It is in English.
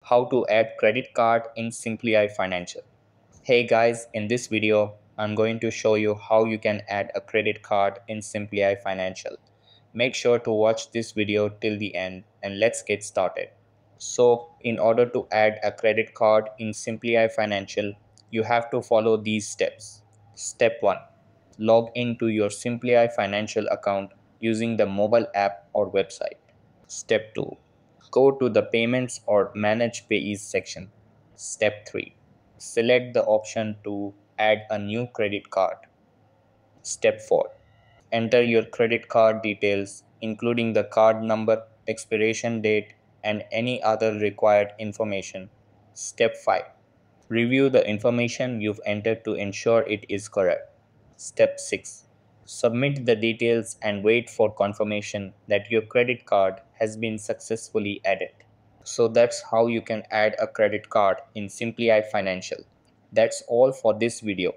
How to add credit card in Simplify Financial. Hey guys, in this video, I'm going to show you how you can add a credit card in Simplify Financial. Make sure to watch this video till the end and let's get started. So, in order to add a credit card in Simplify Financial, you have to follow these steps. Step 1. Log into your Simplify Financial account using the mobile app or website. Step 2. Go to the Payments or Manage Payees section. Step 3. Select the option to add a new credit card. Step 4. Enter your credit card details, including the card number, expiration date, and any other required information. Step 5. Review the information you've entered to ensure it is correct. Step 6. Submit the details and wait for confirmation that your credit card has been successfully added. So that's how you can add a credit card in Simplify Financial. That's all for this video.